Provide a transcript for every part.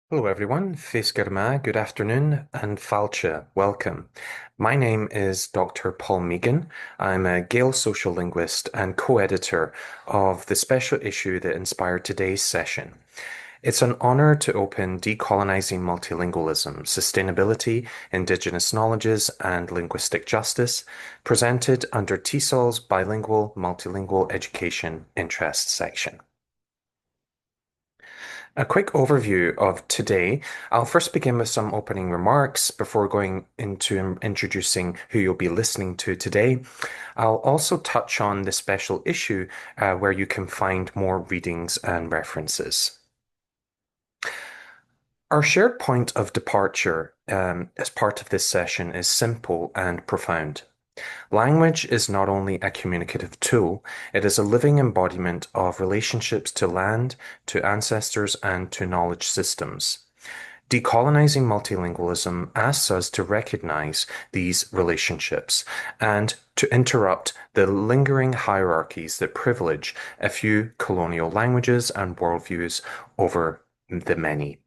Hello everyone, Feskerma, good afternoon, and Falcha, welcome. My name is Dr. Paul Megan. I'm a Gale social linguist and co-editor of the special issue that inspired today's session. It's an honor to open Decolonizing Multilingualism, Sustainability, Indigenous Knowledges, and Linguistic Justice, presented under TESOL's Bilingual Multilingual Education Interest section. A quick overview of today. I'll first begin with some opening remarks before going into introducing who you'll be listening to today. I'll also touch on the special issue where you can find more readings and references. Our shared point of departure as part of this session is simple and profound. Language is not only a communicative tool, it is a living embodiment of relationships to land, to ancestors, and to knowledge systems. Decolonizing multilingualism asks us to recognize these relationships and to interrupt the lingering hierarchies that privilege a few colonial languages and worldviews over the many.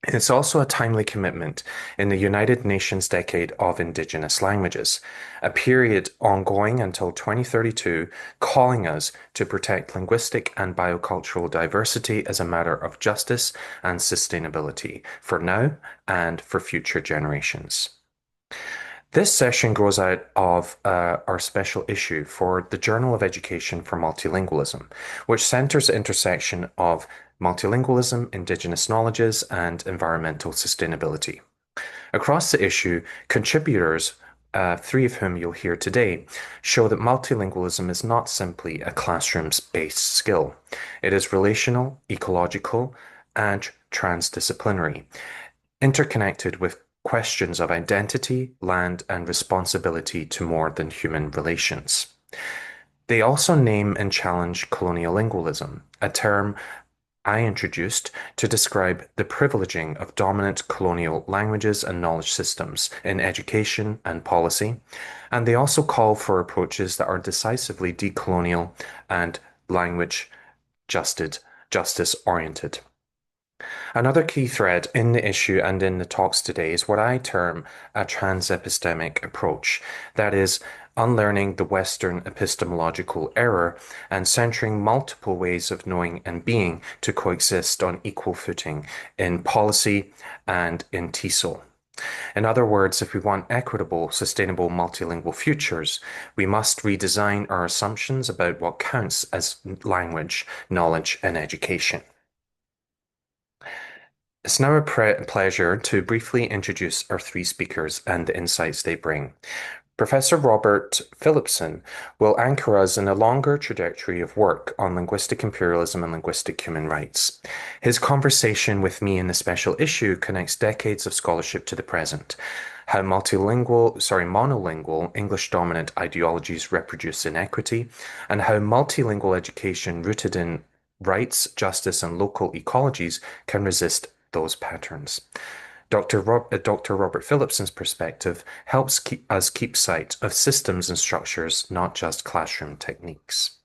It's also a timely commitment in the United Nations Decade of Indigenous Languages, a period ongoing until 2032, calling us to protect linguistic and biocultural diversity as a matter of justice and sustainability for now and for future generations. This session grows out of our special issue for the Journal of Education for Multilingualism, which centers the intersection of multilingualism, Indigenous knowledges, and environmental sustainability. Across the issue, contributors, three of whom you'll hear today, show that multilingualism is not simply a classroom-based skill. It is relational, ecological, and transdisciplinary, interconnected with questions of identity, land, and responsibility to more than human relations. They also name and challenge colonialingualism, a term I introduced to describe the privileging of dominant colonial languages and knowledge systems in education and policy, and they also call for approaches that are decisively decolonial and language justice oriented. Another key thread in the issue and in the talks today is what I term a trans-epistemic approach, that is, unlearning the Western epistemological error and centering multiple ways of knowing and being to coexist on equal footing in policy and in TESOL. In other words, if we want equitable, sustainable multilingual futures, we must redesign our assumptions about what counts as language, knowledge, and education. It's now a pleasure to briefly introduce our three speakers and the insights they bring. Professor Robert Phillipson will anchor us in a longer trajectory of work on linguistic imperialism and linguistic human rights. His conversation with me in the special issue connects decades of scholarship to the present, how monolingual English-dominant ideologies reproduce inequity, and how multilingual education rooted in rights, justice, and local ecologies can resist those patterns. Dr. Robert Phillipson's perspective helps us keep sight of systems and structures, not just classroom techniques.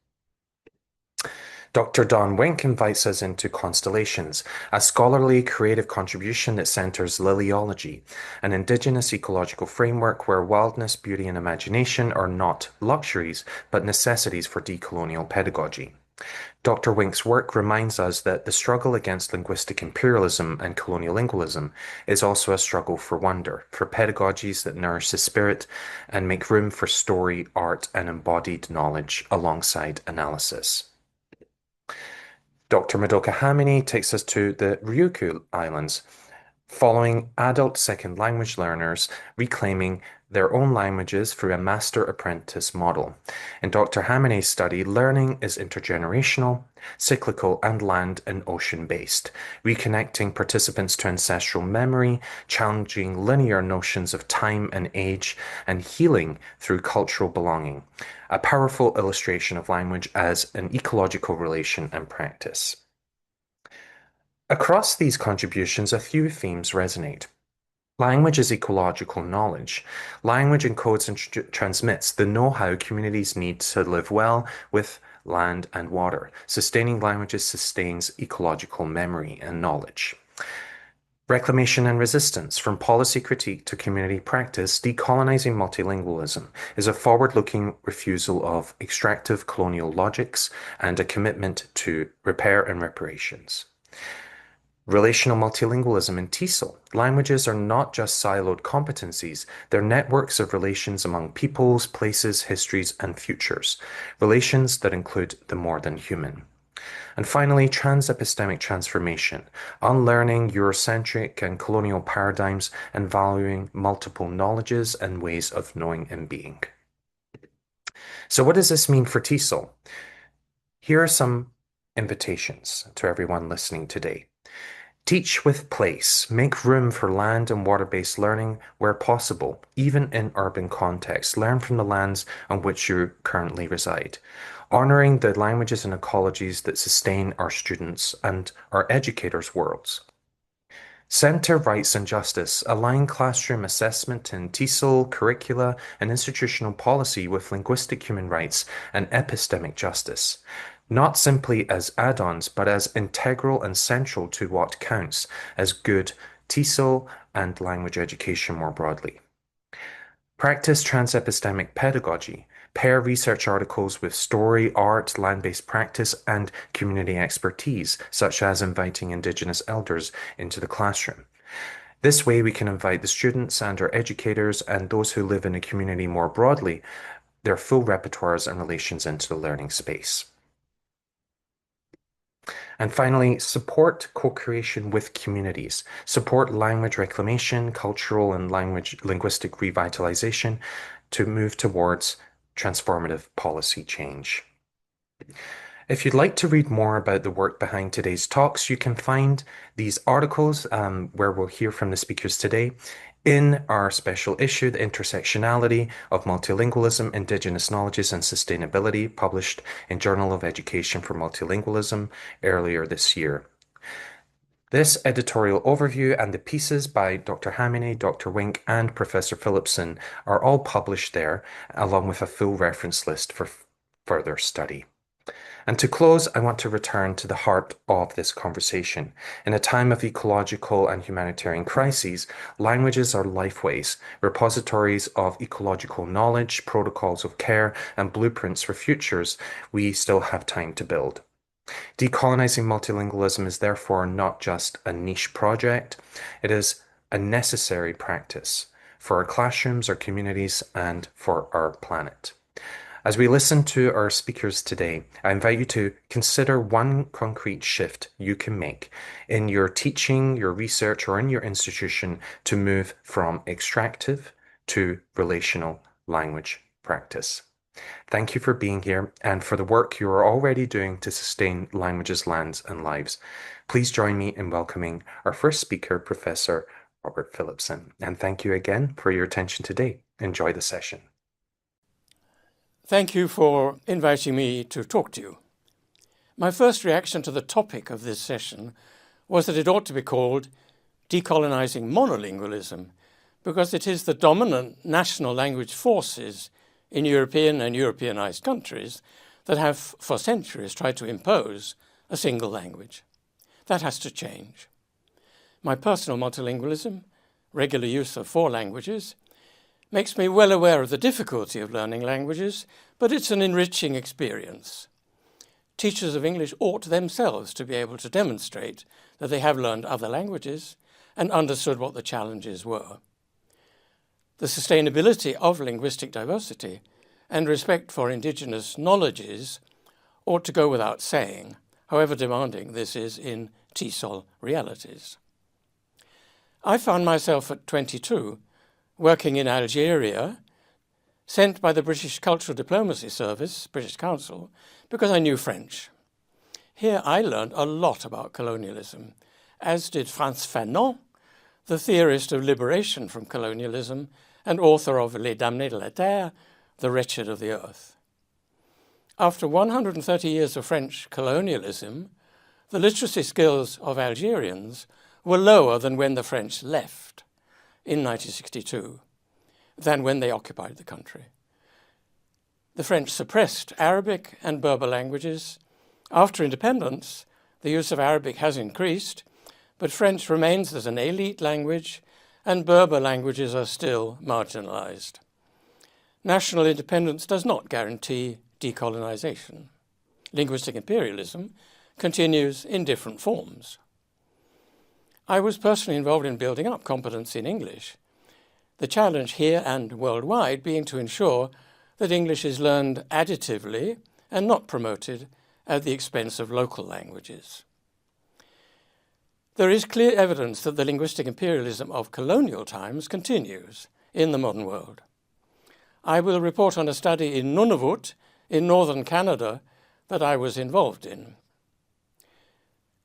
Dr. Don Wink invites us into Constellations, a scholarly creative contribution that centers liliology, an indigenous ecological framework where wildness, beauty, and imagination are not luxuries, but necessities for decolonial pedagogy. Dr. Wink's work reminds us that the struggle against linguistic imperialism and colonialingualism is also a struggle for wonder, for pedagogies that nourish the spirit and make room for story, art, and embodied knowledge alongside analysis. Dr. Madoka Hamini takes us to the Ryukyu Islands, following adult second language learners reclaiming their own languages through a master-apprentice model. In Dr. Hamini's study, learning is intergenerational, cyclical, and land and ocean-based, reconnecting participants to ancestral memory, challenging linear notions of time and age, and healing through cultural belonging, a powerful illustration of language as an ecological relation and practice. Across these contributions, a few themes resonate. Language is ecological knowledge. Language encodes and transmits the know-how communities need to live well with land and water. Sustaining languages sustains ecological memory and knowledge. Reclamation and resistance, from policy critique to community practice, decolonizing multilingualism is a forward-looking refusal of extractive colonial logics and a commitment to repair and reparations. Relational multilingualism in TESOL. Languages are not just siloed competencies, they're networks of relations among peoples, places, histories, and futures. Relations that include the more than human. And finally, trans-epistemic transformation, unlearning Eurocentric and colonial paradigms and valuing multiple knowledges and ways of knowing and being. So what does this mean for TESOL? Here are some invitations to everyone listening today. Teach with place. Make room for land and water-based learning where possible, even in urban contexts. Learn from the lands on which you currently reside. Honoring the languages and ecologies that sustain our students and our educators' worlds. Center rights and justice. Align classroom assessment in TESOL, curricula, and institutional policy with linguistic human rights and epistemic justice. Not simply as add-ons, but as integral and central to what counts as good TESOL and language education more broadly. Practice trans-epistemic pedagogy. Pair research articles with story, art, land-based practice, and community expertise, such as inviting Indigenous elders into the classroom. This way, we can invite the students and our educators and those who live in a community more broadly, their full repertoires and relations into the learning space. And finally, support co-creation with communities. Support language reclamation, cultural and linguistic revitalization to move towards transformative policy change. If you'd like to read more about the work behind today's talks, you can find these articles where we'll hear from the speakers today in our special issue, The Intersectionality of Multilingualism, Indigenous Knowledges and Sustainability, published in Journal of Education for Multilingualism earlier this year. This editorial overview and the pieces by Dr. Hamine, Dr. Wink, and Professor Phillipson are all published there, along with a full reference list for further study. And to close, I want to return to the heart of this conversation. In a time of ecological and humanitarian crises, languages are lifeways, repositories of ecological knowledge, protocols of care, and blueprints for futures we still have time to build. Decolonizing multilingualism is therefore not just a niche project, it is a necessary practice for our classrooms, our communities, and for our planet. As we listen to our speakers today, I invite you to consider one concrete shift you can make in your teaching, your research, or in your institution to move from extractive to relational language practice. Thank you for being here and for the work you are already doing to sustain languages, lands, and lives. Please join me in welcoming our first speaker, Professor Robert Phillipson. And thank you again for your attention today. Enjoy the session. Thank you for inviting me to talk to you. My first reaction to the topic of this session was that it ought to be called Decolonizing Monolingualism, because it is the dominant national language forces in European and Europeanized countries that have for centuries tried to impose a single language. That has to change. My personal multilingualism, regular use of 4 languages, makes me well aware of the difficulty of learning languages, but it's an enriching experience. Teachers of English ought themselves to be able to demonstrate that they have learned other languages and understood what the challenges were. The sustainability of linguistic diversity and respect for Indigenous knowledges ought to go without saying, however demanding this is in TESOL realities. I found myself at 22 working in Algeria, sent by the British Cultural Diplomacy Service, British Council, because I knew French. Here I learned a lot about colonialism, as did Frantz Fanon, the theorist of liberation from colonialism and author of Les Damnés de la Terre, The Wretched of the Earth. After 130 years of French colonialism, the literacy skills of Algerians were lower than when the French left in 1962 than when they occupied the country. The French suppressed Arabic and Berber languages. After independence, the use of Arabic has increased, but French remains as an elite language and Berber languages are still marginalized. National independence does not guarantee decolonization. Linguistic imperialism continues in different forms. I was personally involved in building up competence in English, the challenge here and worldwide being to ensure that English is learned additively and not promoted at the expense of local languages. There is clear evidence that the linguistic imperialism of colonial times continues in the modern world. I will report on a study in Nunavut in northern Canada that I was involved in.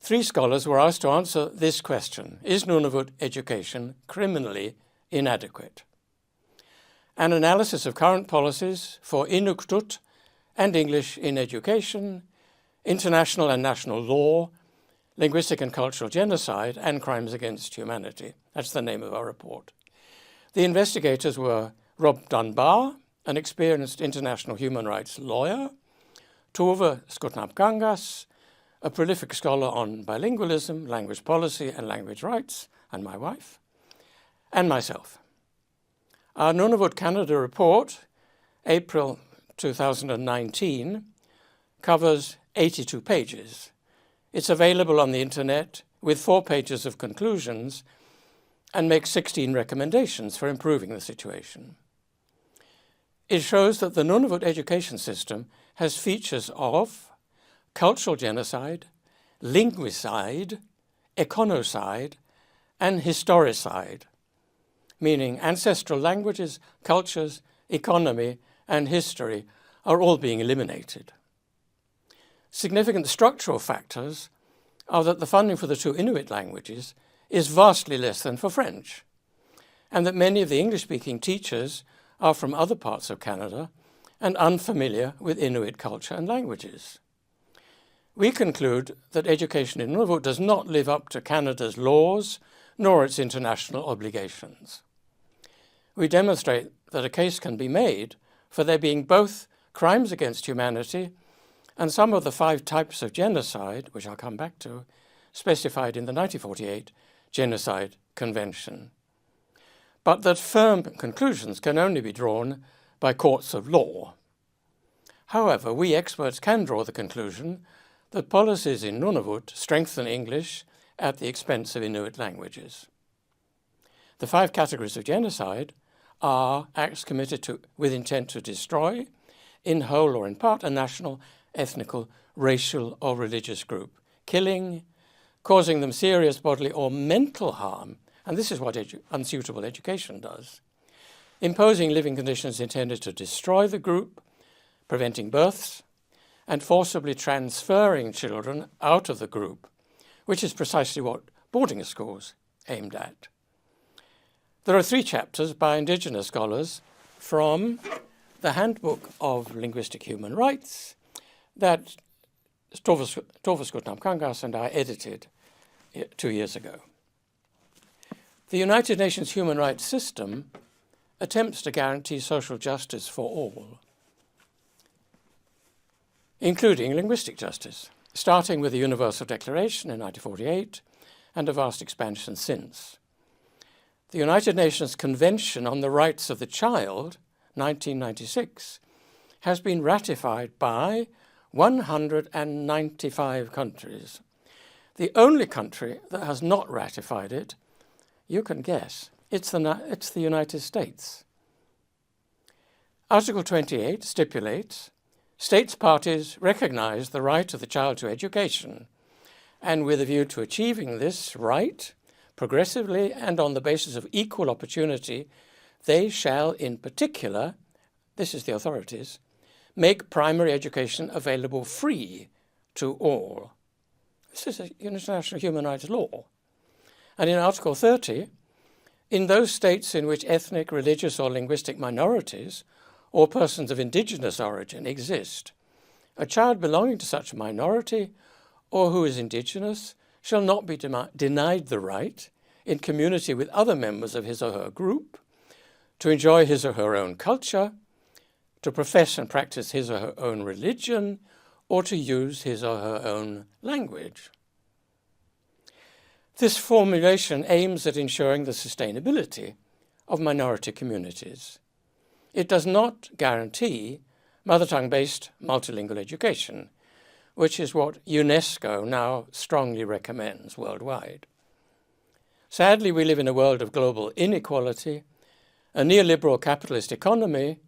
3 scholars were asked to answer this question: is Nunavut education criminally inadequate? An analysis of current policies for Inuktitut and English in education, international and national law, linguistic and cultural genocide, and crimes against humanity. That's the name of our report. The investigators were Rob Dunbar, an experienced international human rights lawyer, Tove Skutnap-Gangas, a prolific scholar on bilingualism, language policy, and language rights, and my wife, and myself. Our Nunavut Canada report, April 2019, covers 82 pages. It's available on the internet with 4 pages of conclusions and makes 16 recommendations for improving the situation. It shows that the Nunavut education system has features of cultural genocide, linguicide, econocide, and historicide, meaning ancestral languages, cultures, economy, and history are all being eliminated. Significant structural factors are that the funding for the 2 Inuit languages is vastly less than for French, and that many of the English-speaking teachers are from other parts of Canada and unfamiliar with Inuit culture and languages. We conclude that education in Nunavut does not live up to Canada's laws nor its international obligations. We demonstrate that a case can be made for there being both crimes against humanity and some of the 5 types of genocide, which I'll come back to, specified in the 1948 Genocide Convention, but that firm conclusions can only be drawn by courts of law. However, we experts can draw the conclusion that policies in Nunavut strengthen English at the expense of Inuit languages. The 5 categories of genocide are acts committed with intent to destroy, in whole or in part, a national, ethnical, racial, or religious group, killing, causing them serious bodily or mental harm, and this is what unsuitable education does, imposing living conditions intended to destroy the group, preventing births, and forcibly transferring children out of the group, which is precisely what boarding schools aimed at. There are 3 chapters by Indigenous scholars from the Handbook of Linguistic Human Rights that Tove Skutnap-Gangas and I edited 2 years ago. The United Nations human rights system attempts to guarantee social justice for all, including linguistic justice, starting with the Universal Declaration in 1948 and a vast expansion since. The United Nations Convention on the Rights of the Child, 1996, has been ratified by 195 countries. The only country that has not ratified it, you can guess, it's the United States. Article 28 stipulates, states parties recognize the right of the child to education, and with a view to achieving this right, progressively and on the basis of equal opportunity, they shall in particular, this is the authorities, make primary education available free to all. This is an international human rights law. And in Article 30, in those states in which ethnic, religious, or linguistic minorities or persons of indigenous origin exist, a child belonging to such a minority or who is indigenous shall not be denied the right, in community with other members of his or her group, to enjoy his or her own culture, to profess and practice his or her own religion, or to use his or her own language. This formulation aims at ensuring the sustainability of minority communities. It does not guarantee mother tongue-based multilingual education, which is what UNESCO now strongly recommends worldwide. Sadly, we live in a world of global inequality, a neoliberal capitalist economy,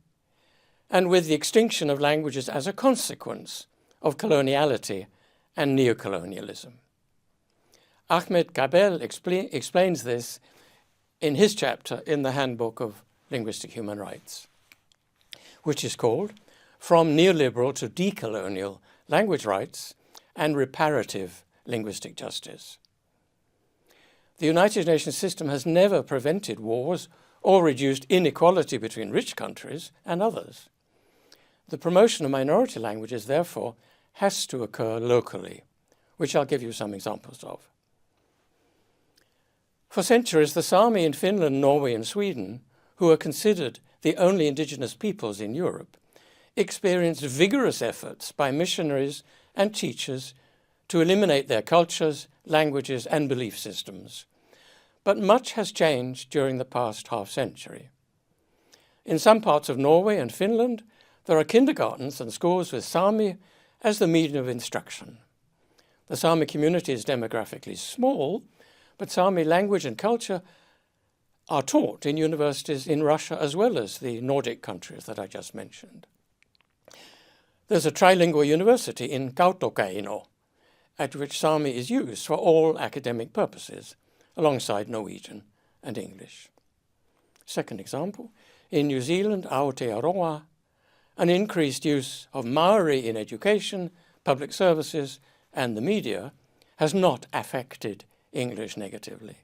and with the extinction of languages as a consequence of coloniality and neocolonialism. Ahmed Gabel explains this in his chapter in the Handbook of Linguistic Human Rights, which is called From Neoliberal to Decolonial Language Rights and Reparative Linguistic Justice. The United Nations system has never prevented wars or reduced inequality between rich countries and others. The promotion of minority languages, therefore, has to occur locally, which I'll give you some examples of. For centuries, the Sami in Finland, Norway, and Sweden, who are considered the only indigenous peoples in Europe, experienced vigorous efforts by missionaries and teachers to eliminate their cultures, languages, and belief systems. But much has changed during the past half-century. In some parts of Norway and Finland, there are kindergartens and schools with Sami as the medium of instruction. The Sami community is demographically small, but Sami language and culture are taught in universities in Russia as well as the Nordic countries that I just mentioned. There's a trilingual university in Kautokeino, at which Sami is used for all academic purposes, alongside Norwegian and English. Second example, in New Zealand, Aotearoa, an increased use of Maori in education, public services, and the media has not affected English negatively.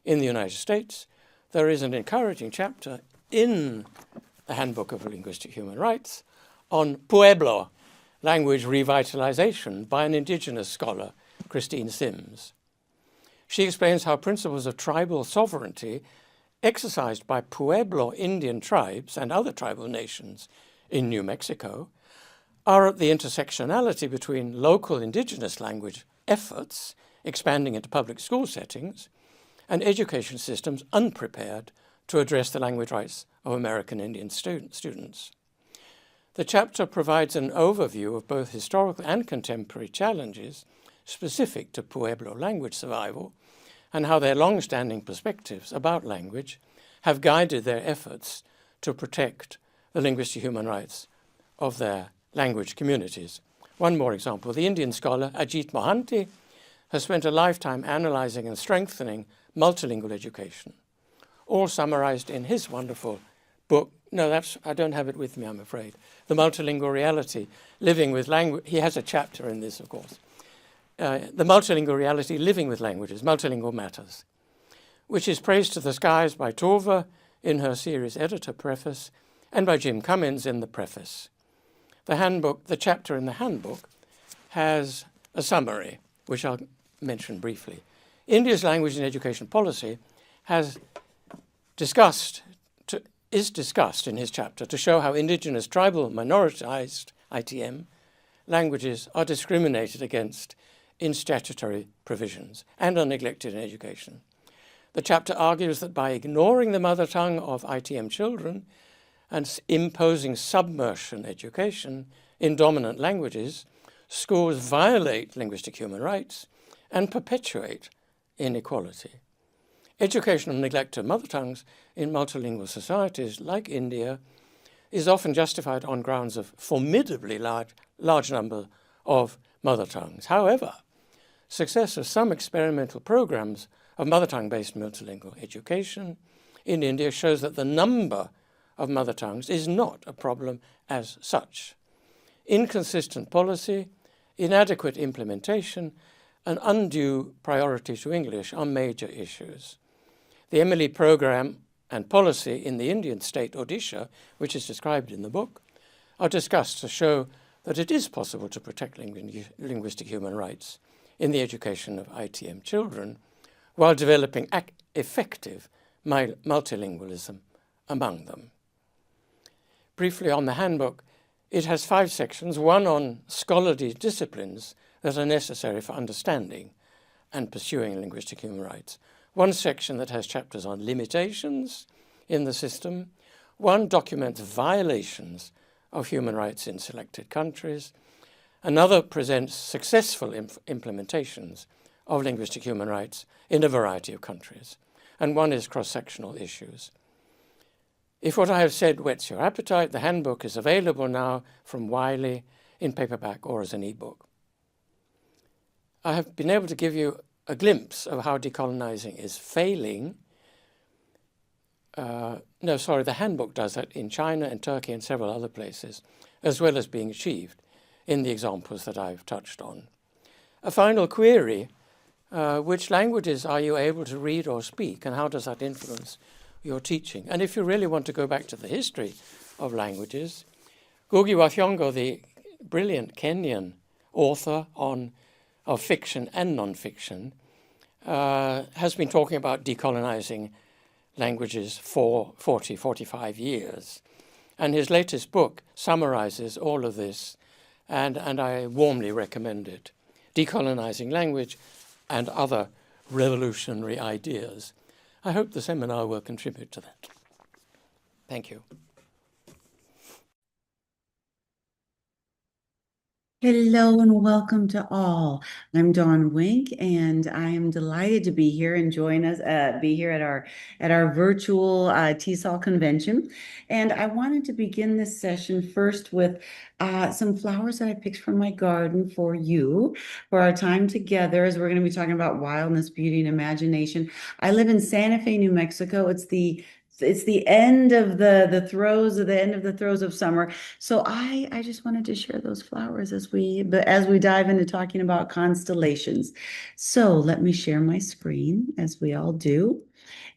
In the United States, there is an encouraging chapter in the Handbook of Linguistic Human Rights on Pueblo, language revitalization, by an Indigenous scholar, Christine Sims. She explains how principles of tribal sovereignty exercised by Pueblo Indian tribes and other tribal nations in New Mexico are at the intersectionality between local indigenous language efforts expanding into public school settings and education systems unprepared to address the language rights of American Indian students. The chapter provides an overview of both historical and contemporary challenges specific to Pueblo language survival and how their long-standing perspectives about language have guided their efforts to protect the linguistic human rights of their language communities. One more example, the Indian scholar Ajit Mohanty has spent a lifetime analyzing and strengthening multilingual education, all summarized in his wonderful book. No, I don't have it with me, I'm afraid. The Multilingual Reality, Living with Language. He has a chapter in this, of course. The Multilingual Reality, Living with Languages, Multilingual Matters, which is praised to the skies by Tove in her series editor preface and by Jim Cummins in the preface. The chapter in the handbook has a summary, which I'll mention briefly. India's language and education policy is discussed in his chapter to show how indigenous, tribal, minoritized ITM languages are discriminated against in statutory provisions and are neglected in education. The chapter argues that by ignoring the mother tongue of ITM children and imposing submersion education in dominant languages, schools violate linguistic human rights and perpetuate inequality. Educational neglect of mother tongues in multilingual societies like India is often justified on grounds of formidably large number of mother tongues. However, success of some experimental programs of mother tongue-based multilingual education in India shows that the number of mother tongues is not a problem as such. Inconsistent policy, inadequate implementation, and undue priority to English are major issues. The Emily program and policy in the Indian state Odisha, which is described in the book, are discussed to show that it is possible to protect linguistic human rights in the education of ITM children while developing effective multilingualism among them. Briefly on the handbook, it has 5 sections, one on scholarly disciplines that are necessary for understanding and pursuing linguistic human rights. One section that has chapters on limitations in the system, one documents violations of human rights in selected countries, another presents successful implementations of linguistic human rights in a variety of countries, and one is cross-sectional issues. If what I have said whets your appetite, the handbook is available now from Wiley in paperback or as an e-book. I have been able to give you a glimpse of how decolonizing is failing. The handbook does that in China and Turkey and several other places, as well as being achieved in the examples that I've touched on. A final query, which languages are you able to read or speak, and how does that influence your teaching? And if you really want to go back to the history of languages, Ngugi wa Thiong'o, the brilliant Kenyan author of fiction and non-fiction, has been talking about decolonizing languages for 45 years. And his latest book summarizes all of this, and I warmly recommend it. Decolonizing Language and Other Revolutionary Ideas. I hope the seminar will contribute to that. Thank you. Hello and welcome to all. I'm Dawn Wink, and I am delighted to be here and join us, be here at our virtual TESOL convention. And I wanted to begin this session first with some flowers that I picked from my garden for you, for our time together, as we're going to be talking about wildness, beauty, and imagination. I live in Santa Fe, New Mexico. It's the end of the throes of summer. So I just wanted to share those flowers as we dive into talking about constellations. So let me share my screen as we all do.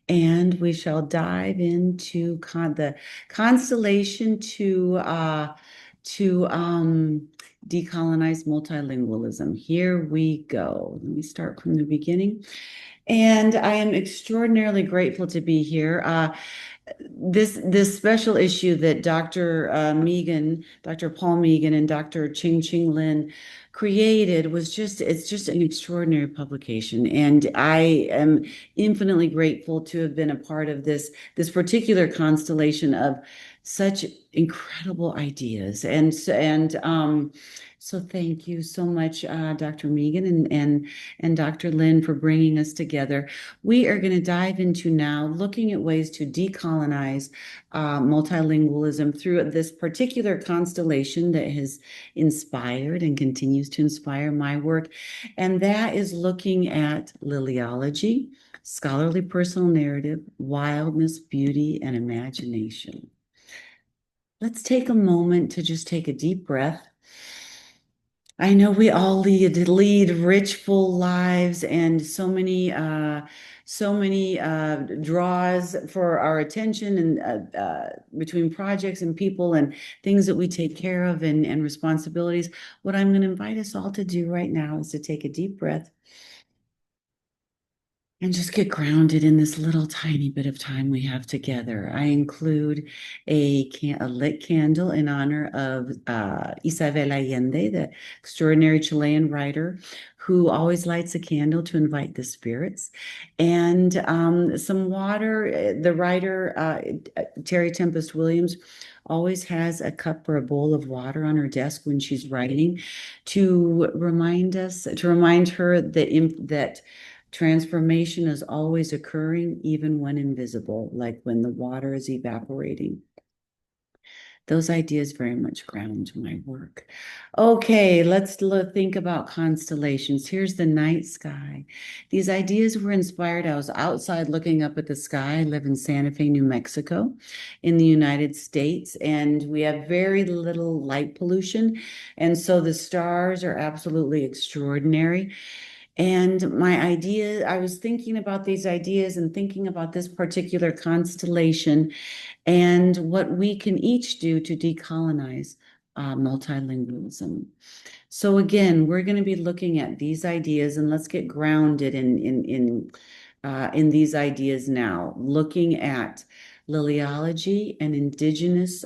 And we shall dive into the constellation to decolonize multilingualism. Here we go. Let me start from the beginning. And I am extraordinarily grateful to be here. This special issue that Dr. Dr. Paul Megan, and Dr. Ching Lin created it's just an extraordinary publication. And I am infinitely grateful to have been a part of this particular constellation of such incredible ideas. So thank you so much, Dr. Megan and Dr. Lin, for bringing us together. We are going to dive into now looking at ways to decolonize multilingualism through this particular constellation that has inspired and continues to inspire my work. And that is looking at liliology, scholarly personal narrative, wildness, beauty, and imagination. Let's take a moment to just take a deep breath. I know we all lead rich, full lives, and so many draws for our attention, and between projects and people and things that we take care of and responsibilities. What I'm going to invite us all to do right now is to take a deep breath and just get grounded in this little tiny bit of time we have together. I include a lit candle in honor of Isabel Allende, the extraordinary Chilean writer who always lights a candle to invite the spirits, and some water. The writer, Terry Tempest Williams, always has a cup or a bowl of water on her desk when she's writing to remind her that transformation is always occurring, even when invisible, like when the water is evaporating. Those ideas very much ground my work. Okay, let's think about constellations. Here's the night sky. These ideas were inspired. I was outside looking up at the sky. I live in Santa Fe, New Mexico, in the United States, and we have very little light pollution. And so the stars are absolutely extraordinary. And I was thinking about these ideas and thinking about this particular constellation and what we can each do to decolonize multilingualism. So again, we're going to be looking at these ideas, and let's get grounded in these ideas now, looking at Liliology and Indigenous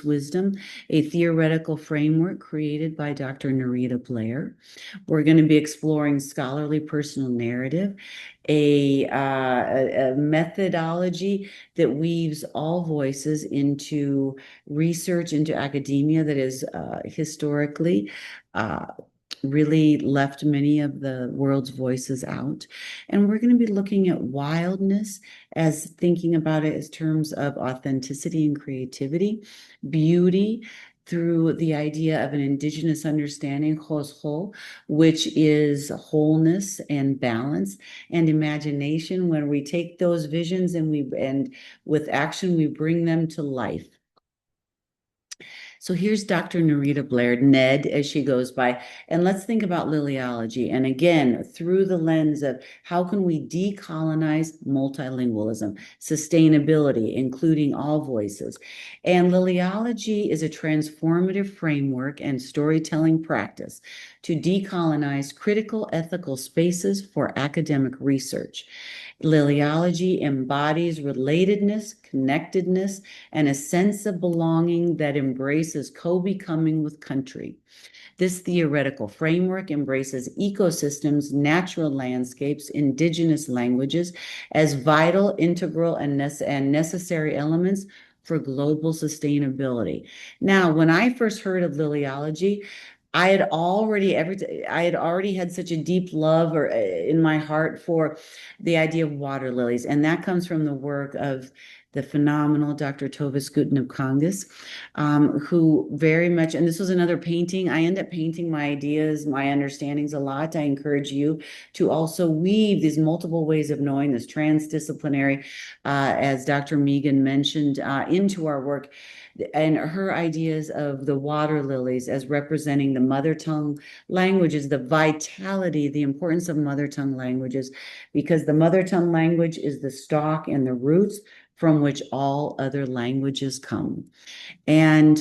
Wisdom, a theoretical framework created by Dr. Nerita Blair. We're going to be exploring scholarly personal narrative, a methodology that weaves all voices into research, into academia that is historically really left many of the world's voices out. And we're going to be looking at wildness as thinking about it as terms of authenticity and creativity, beauty through the idea of an indigenous understanding, hosho, which is wholeness and balance, and imagination. When we take those visions and with action, we bring them to life. So here's Dr. Nerita Blair, Ned, as she goes by, and let's think about liliology. And again, through the lens of how can we decolonize multilingualism, sustainability, including all voices. And liliology is a transformative framework and storytelling practice to decolonize critical ethical spaces for academic research. Liliology embodies relatedness, connectedness, and a sense of belonging that embraces co-becoming with country. This theoretical framework embraces ecosystems, natural landscapes, indigenous languages as vital, integral, and necessary elements for global sustainability. Now, when I first heard of liliology, I had already had such a deep love in my heart for the idea of water lilies, and that comes from the work of the phenomenal Dr. Tovis Gutnam-Kangas, who very much, and this was another painting. I end up painting my ideas, my understandings a lot. I encourage you to also weave these multiple ways of knowing, this transdisciplinary, as Dr. Megan mentioned, into our work. And her ideas of the water lilies as representing the mother tongue languages, the vitality, the importance of mother tongue languages, because the mother tongue language is the stock and the roots from which all other languages come. And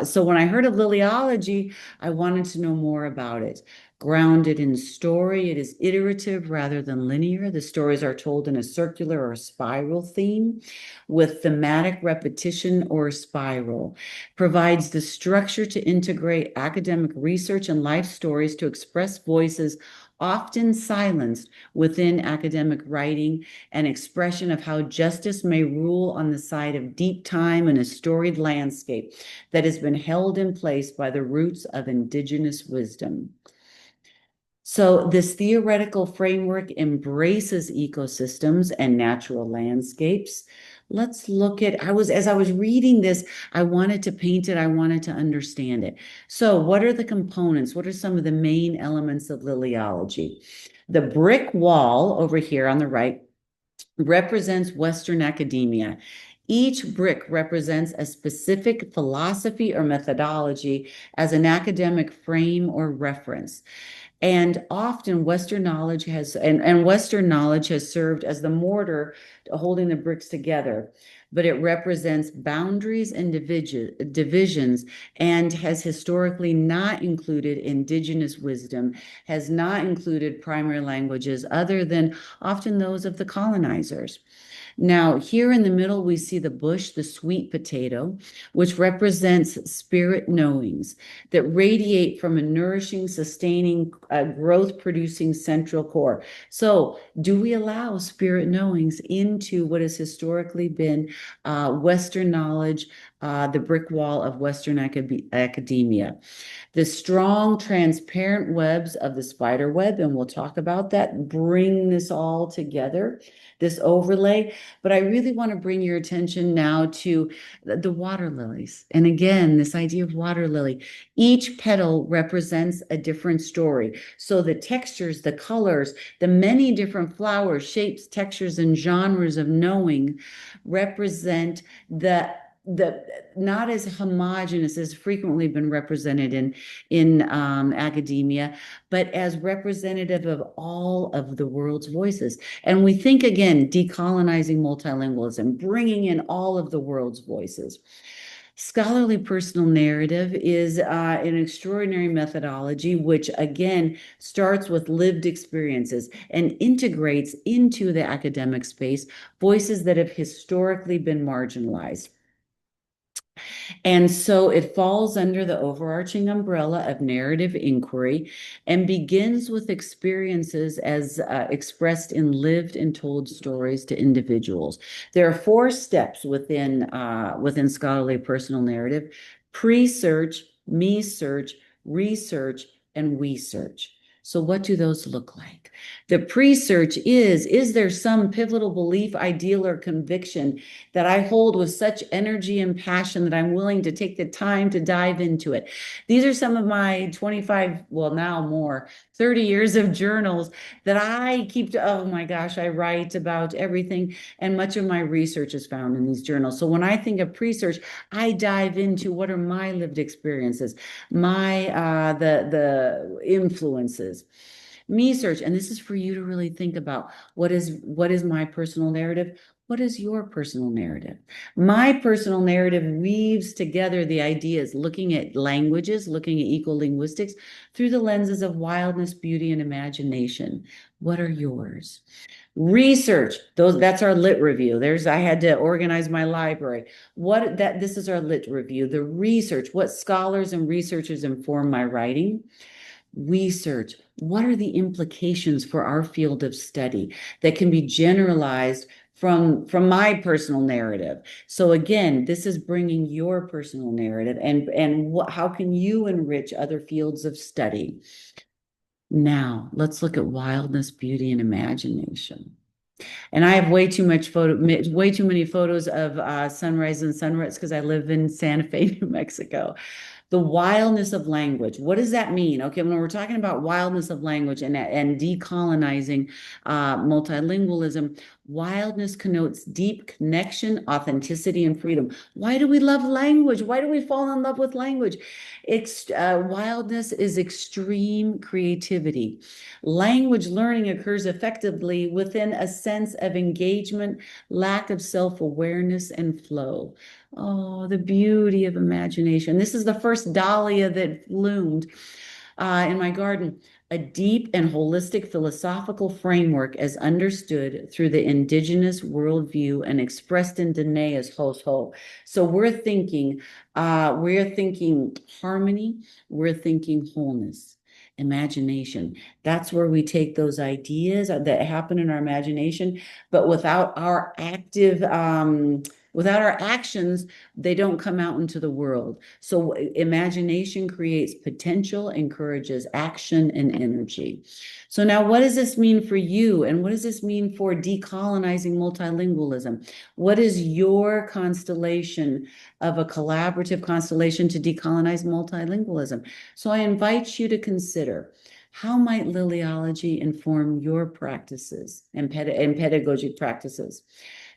so when I heard of liliology, I wanted to know more about it. Grounded in story, it is iterative rather than linear. The stories are told in a circular or spiral theme with thematic repetition or spiral. Provides the structure to integrate academic research and life stories to express voices often silenced within academic writing, an expression of how justice may rule on the side of deep time and a storied landscape that has been held in place by the roots of indigenous wisdom. So this theoretical framework embraces ecosystems and natural landscapes. Let's look at, as I was reading this, I wanted to paint it, I wanted to understand it. So what are the components? What are some of the main elements of liliology? The brick wall over here on the right represents Western academia. Each brick represents a specific philosophy or methodology as an academic frame or reference. And often Western knowledge has served as the mortar holding the bricks together, but it represents boundaries and divisions and has historically not included indigenous wisdom, has not included primary languages other than often those of the colonizers. Now, here in the middle, we see the bush, the sweet potato, which represents spirit knowings that radiate from a nourishing, sustaining, growth-producing central core. So, do we allow spirit knowings into what has historically been Western knowledge, the brick wall of Western academia? The strong, transparent webs of the spider web, and we'll talk about that, bring this all together, this overlay. But I really want to bring your attention now to the water lilies. And again, this idea of water lily. Each petal represents a different story. So the textures, the colors, the many different flowers, shapes, textures, and genres of knowing represent the not as homogenous as frequently been represented in academia, but as representative of all of the world's voices. And we think again, decolonizing multilingualism, bringing in all of the world's voices. Scholarly personal narrative is an extraordinary methodology, which again starts with lived experiences and integrates into the academic space voices that have historically been marginalized. And so it falls under the overarching umbrella of narrative inquiry and begins with experiences as expressed in lived and told stories to individuals. There are four steps within scholarly personal narrative: pre-search, me-search, research, and we-search. So what do those look like? The pre-search is there some pivotal belief, ideal, or conviction that I hold with such energy and passion that I'm willing to take the time to dive into it? These are some of my 25, well, now more, 30 years of journals that I keep oh my gosh, I write about everything, and much of my research is found in these journals. So when I think of pre-search, I dive into what are my lived experiences, my the influences. Me search, and this is for you to really think about what is my personal narrative. What is your personal narrative? My personal narrative weaves together the ideas, looking at languages, looking at ecolinguistics through the lenses of wildness, beauty, and imagination. What are yours? Research, that's our lit review. I had to organize my library. This is our lit review. The research, what scholars and researchers inform my writing. Research, what are the implications for our field of study that can be generalized from my personal narrative? So again, this is bringing your personal narrative and how can you enrich other fields of study? Now, let's look at wildness, beauty, and imagination. And I have way too many photos of sunrise and sunrise because I live in Santa Fe, New Mexico. The wildness of language. What does that mean? Okay, when we're talking about wildness of language and decolonizing multilingualism, wildness connotes deep connection, authenticity, and freedom. Why do we love language? Why do we fall in love with language? Wildness is extreme creativity. Language learning occurs effectively within a sense of engagement, lack of self-awareness, and flow. Oh, the beauty of imagination. This is the first dahlia that bloomed in my garden. A deep and holistic philosophical framework as understood through the Indigenous worldview and expressed in Danae's ho. So we're thinking harmony, we're thinking wholeness. Imagination. That's where we take those ideas that happen in our imagination, but without our actions, they don't come out into the world. So imagination creates potential, encourages action and energy. So now what does this mean for you? And what does this mean for decolonizing multilingualism? What is your constellation of a collaborative constellation to decolonize multilingualism? So I invite you to consider, how might liliology inform your practices and pedagogic practices?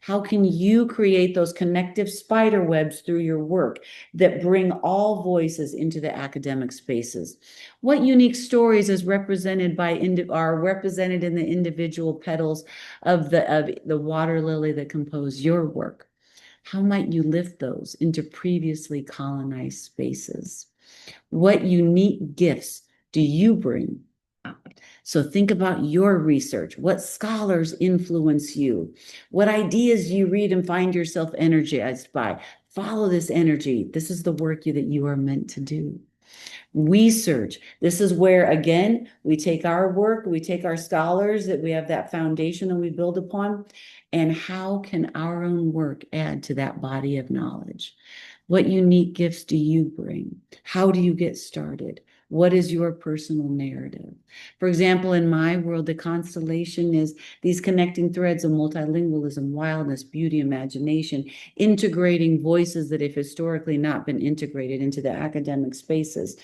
How can you create those connective spider webs through your work that bring all voices into the academic spaces? What unique stories are represented in the individual petals of the water lily that compose your work? How might you lift those into previously colonized spaces? What unique gifts do you bring? So think about your research. What scholars influence you? What ideas you read and find yourself energized by? Follow this energy. This is the work that you are meant to do. Research. This is where, again, we take our work, we take our scholars, that we have that foundation that we build upon, and how can our own work add to that body of knowledge? What unique gifts do you bring? How do you get started? What is your personal narrative? For example, in my world, the constellation is these connecting threads of multilingualism, wildness, beauty, imagination, integrating voices that have historically not been integrated into the academic spaces.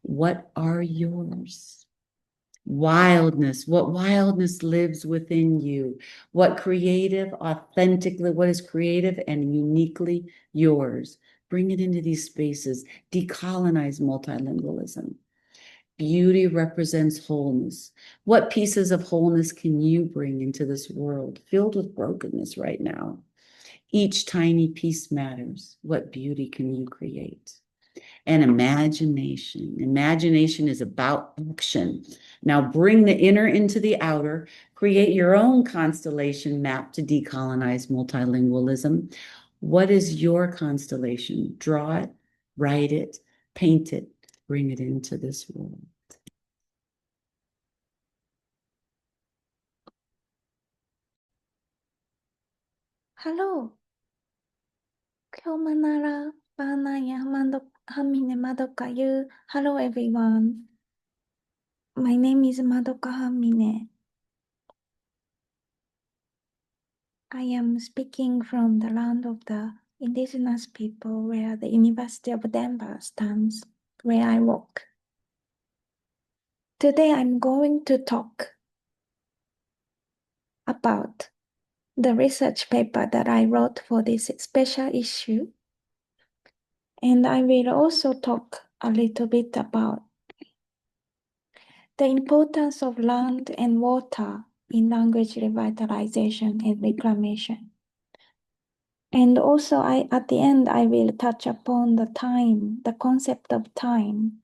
What are yours? Wildness. What wildness lives within you? What is creative and uniquely yours? Bring it into these spaces. Decolonize multilingualism. Beauty represents wholeness. What pieces of wholeness can you bring into this world filled with brokenness right now? Each tiny piece matters. What beauty can you create? And imagination. Imagination is about action. Now bring the inner into the outer. Create your own constellation map to decolonize multilingualism. What is your constellation? Draw it, write it, paint it, bring it into this world. Hello. Kyomanara Banaya Hamine Madoka Yu. Hello everyone. My name is Madoka Hamine. I am speaking from the land of the Indigenous people where the University of Denver stands, where I work. Today I'm going to talk about the research paper that I wrote for this special issue. And I will also talk a little bit about the importance of land and water in language revitalization and reclamation. And also at the end, I will touch upon the time, the concept of time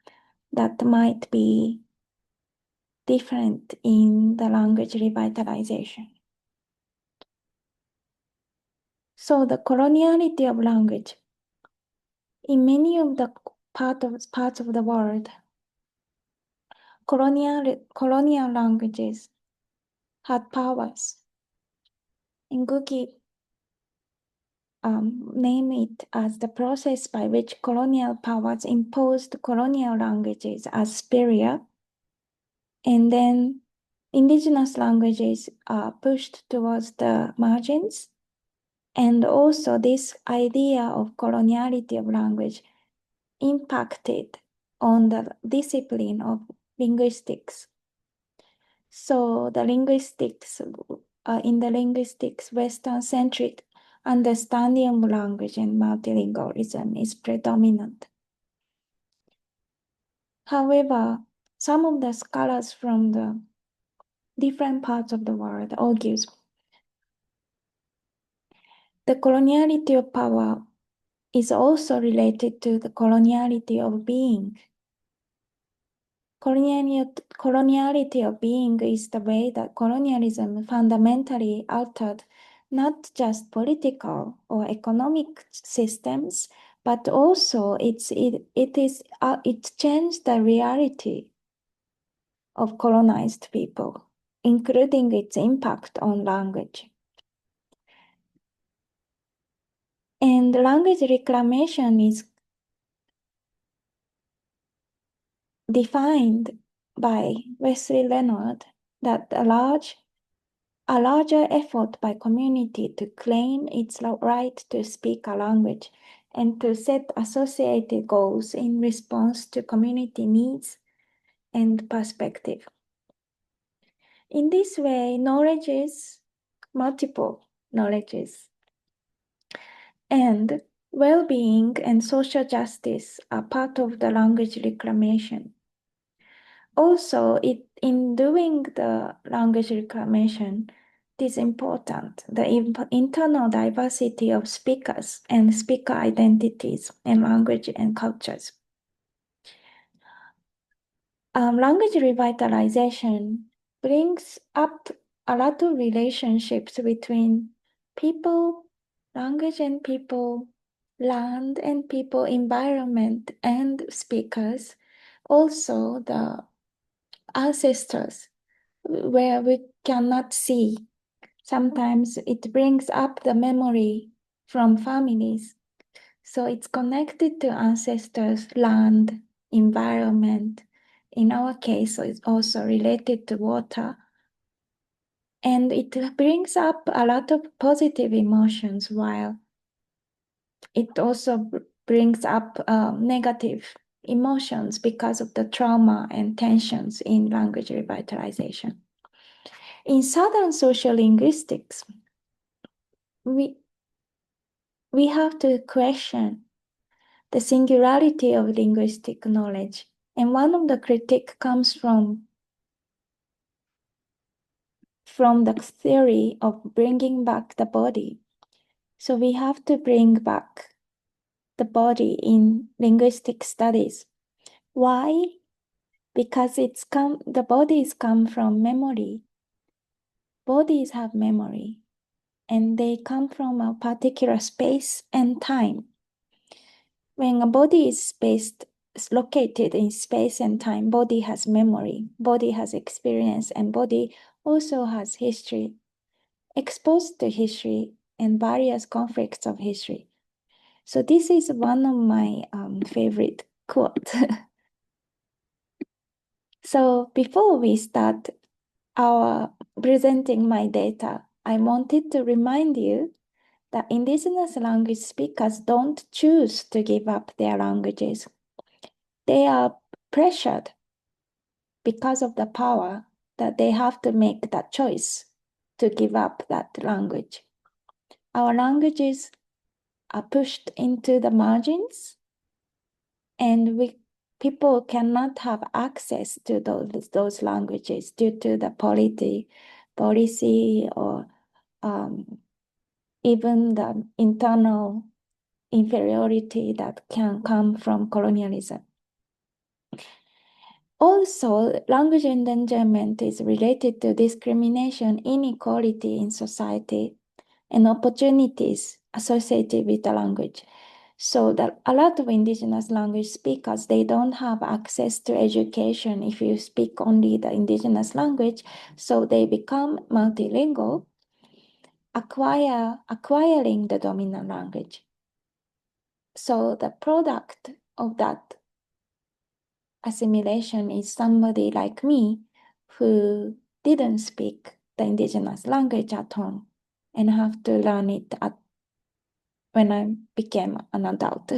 that might be different in the language revitalization. So the coloniality of language. In many of the parts of the world, colonial languages had powers. Ngugi name it as the process by which colonial powers imposed colonial languages as superior, and then indigenous languages are pushed towards the margins. And also this idea of coloniality of language impacted on the discipline of linguistics. So the linguistics, in the linguistics, Western-centric understanding of language and multilingualism is predominant. However, some of the scholars from the different parts of the world argues the coloniality of power is also related to the coloniality of being. Coloniality of being is the way that colonialism fundamentally altered not just political or economic systems, but also it changed the reality of colonized people, including its impact on language. And language reclamation is defined by Wesley Leonard that a larger effort by community to claim its right to speak a language and to set associated goals in response to community needs and perspective. In this way, knowledges, multiple knowledges, and well-being and social justice are part of the language reclamation. Also, in doing the language reclamation, it is important, the internal diversity of speakers and speaker identities and language and cultures. Language revitalization brings up a lot of relationships between people, language and people, land and people, environment and speakers. Also, the ancestors, where we cannot see. Sometimes it brings up the memory from families. So it's connected to ancestors, land, environment. In our case, it's also related to water. And it brings up a lot of positive emotions, while it also brings up negative emotions because of the trauma and tensions in language revitalization. In Southern social linguistics, we have to question the singularity of linguistic knowledge. And one of the critique comes from the theory of bringing back the body. So we have to bring back the body in linguistic studies. Why? Because the bodies come from memory. Bodies have memory, and they come from a particular space and time. When a body is located in space and time, body has memory, body has experience, and body also has history, exposed to history and various conflicts of history. So this is one of my favorite quotes. So before we start our presenting my data, I wanted to remind you that Indigenous language speakers don't choose to give up their languages. They are pressured because of the power that they have to make that choice to give up that language. Our languages are pushed into the margins, and people cannot have access to those languages due to the policy or even the internal inferiority that can come from colonialism. Also, language endangerment is related to discrimination, inequality in society, and opportunities associated with the language. So that a lot of Indigenous language speakers, they don't have access to education if you speak only the Indigenous language. So they become multilingual, acquiring the dominant language. So the product of that assimilation is somebody like me who didn't speak the Indigenous language at home and have to learn it when I became an adult.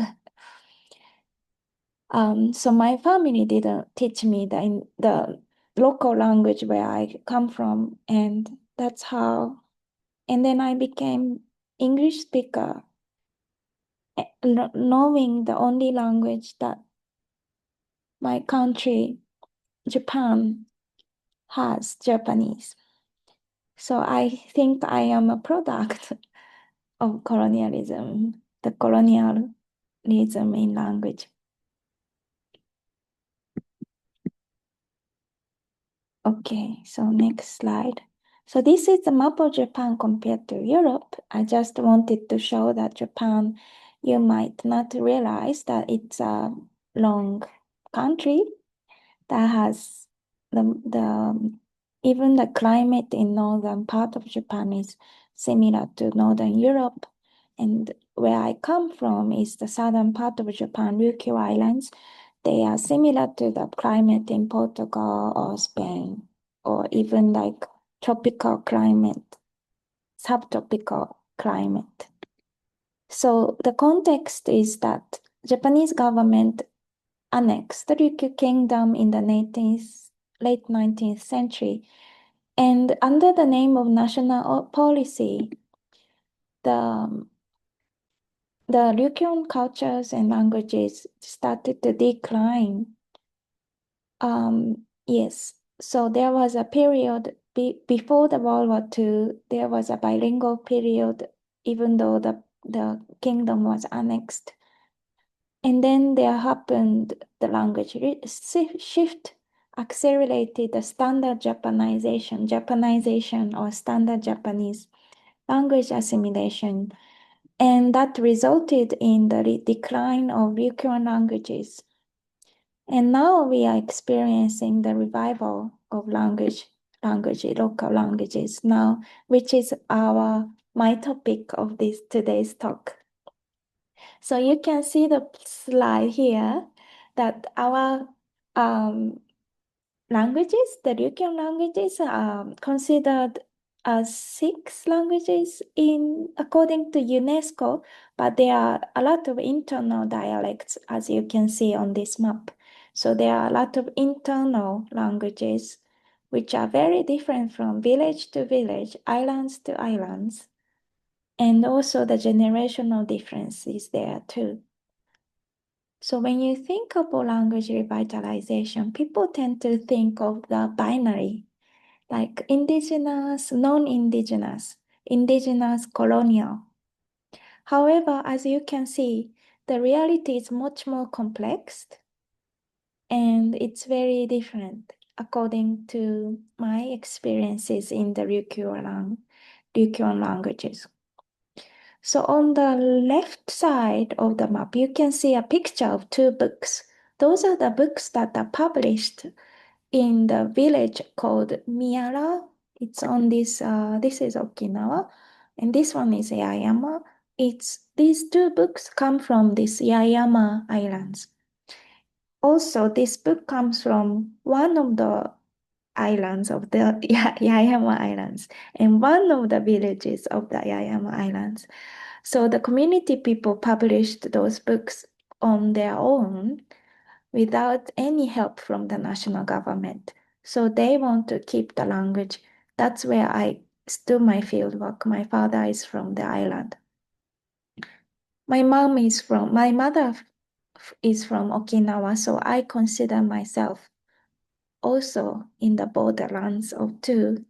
So my family didn't teach me the local language where I come from, and that's how. And then I became English speaker, knowing the only language that my country, Japan, has, Japanese. So I think I am a product of colonialism, the colonialism in language. Okay, so next slide. So this is the map of Japan compared to Europe. I just wanted to show that Japan, you might not realize that it's a long country that has even the climate in northern part of Japan is similar to Northern Europe. And where I come from is the southern part of Japan, Ryukyu Islands. They are similar to the climate in Portugal or Spain, or even like tropical climate, subtropical climate. So the context is that Japanese government annexed the Ryukyu Kingdom in the late 19th century. And under the name of national policy, the Ryukyuan cultures and languages started to decline. Yes, so there was a period before the World War II, there was a bilingual period, even though the kingdom was annexed. And then there happened the language shift, accelerated the standard Japanization or standard Japanese language assimilation. And that resulted in the decline of Ryukyuan languages. And now we are experiencing the revival of local languages now, which is my topic of today's talk. So you can see the slide here that our languages, the Ryukyuan languages, are considered as 6 languages according to UNESCO, but there are a lot of internal dialects, as you can see on this map. So there are a lot of internal languages which are very different from village to village, islands to islands. And also the generational difference is there too. So when you think about language revitalization, people tend to think of the binary, like indigenous, non-indigenous, indigenous, colonial. However, as you can see, the reality is much more complex and it's very different according to my experiences in the Ryukyuan languages. So on the left side of the map, you can see a picture of two books. Those are the books that are published in the village called Miyara. It's on this is Okinawa, and this one is Yaeyama. These two books come from these Yaeyama Islands. Also, this book comes from one of the islands of the Yaeyama Islands and one of the villages of the Yaeyama Islands. So the community people published those books on their own without any help from the national government. So they want to keep the language. That's where I do my field work. My father is from the island. My mother is from Okinawa, so I consider myself also in the borderlands of two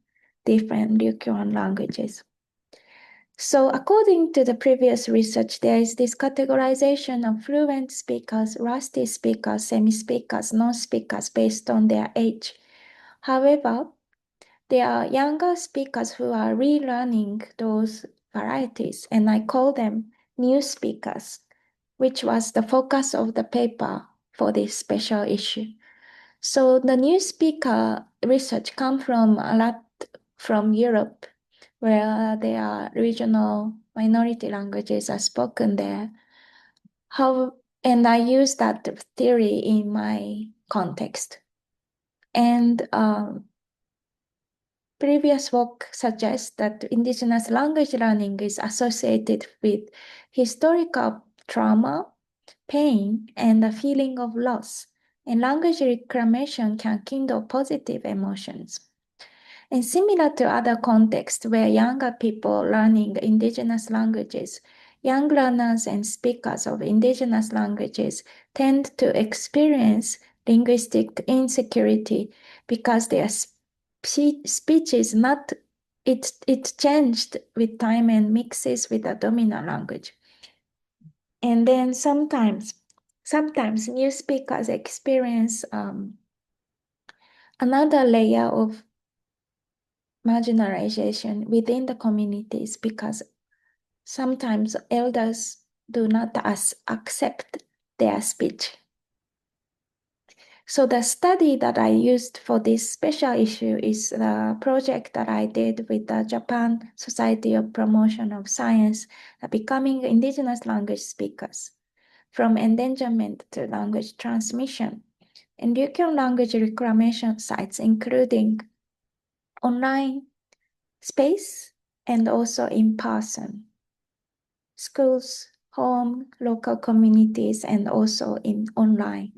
different Ryukyuan languages. So according to the previous research, there is this categorization of fluent speakers, rusty speakers, semi-speakers, non-speakers based on their age. However, there are younger speakers who are relearning those varieties, and I call them new speakers, which was the focus of the paper for this special issue. So the new speaker research come from a lot from Europe, where there are regional minority languages are spoken there. And I use that theory in my context. And previous work suggests that indigenous language learning is associated with historical trauma, pain, and a feeling of loss. And language reclamation can kindle positive emotions. And similar to other contexts where younger people learning indigenous languages, young learners and speakers of indigenous languages tend to experience linguistic insecurity because their speech is not, it changed with time and mixes with the dominant language. And then sometimes new speakers experience another layer of marginalization within the communities because sometimes elders do not accept their speech. So the study that I used for this special issue is the project that I did with the Japan Society of Promotion of Science, Becoming Indigenous Language Speakers, from endangerment to language transmission, and Ryukyuan language reclamation sites, including online space and also in person, schools, home, local communities, and also in online.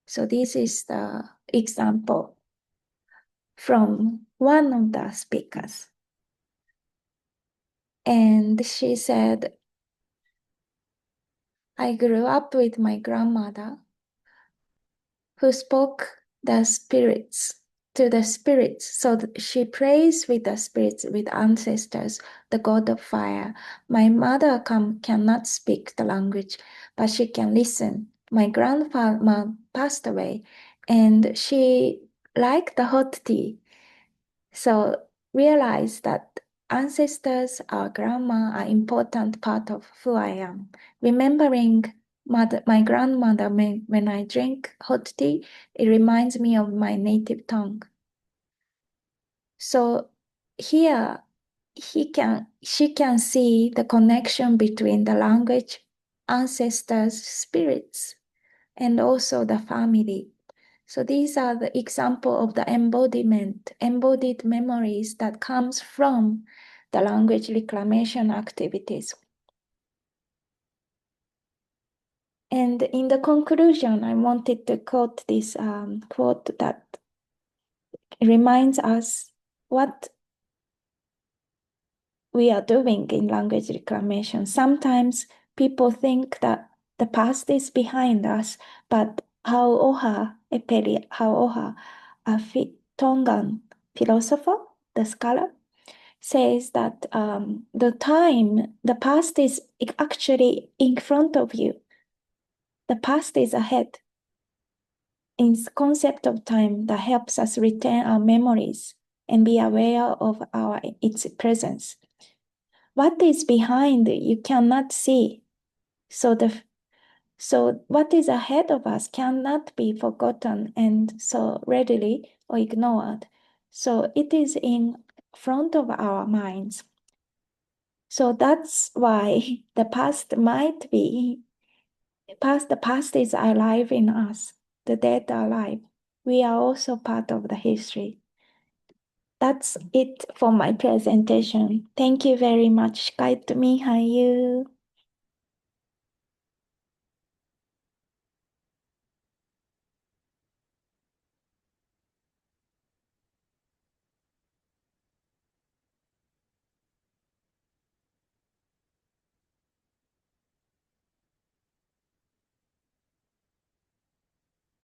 So this is the example from one of the speakers. And she said, I grew up with my grandmother who spoke the spirits to the spirits. So she prays with the spirits, with ancestors, the god of fire. My mother cannot speak the language, but she can listen. My grandfather passed away and she liked the hot tea. So realize that ancestors, our grandma, are important part of who I am. Remembering my grandmother, when I drink hot tea, it reminds me of my native tongue. So here, she can see the connection between the language, ancestors, spirits, and also the family. So these are the example of the embodied memories that comes from the language reclamation activities. And in the conclusion, I wanted to quote this quote that reminds us what we are doing in language reclamation. Sometimes people think that the past is behind us, but Hauoha, a Tongan philosopher, the scholar, says that the past is actually in front of you. The past is ahead. In the concept of time that helps us retain our memories and be aware of its presence. What is behind you cannot see. So what is ahead of us cannot be forgotten and so readily or ignored. So it is in front of our minds. So that's why the past is alive in us. The dead are alive. We are also part of the history. That's it for my presentation. Thank you very much. 司会とみはゆ。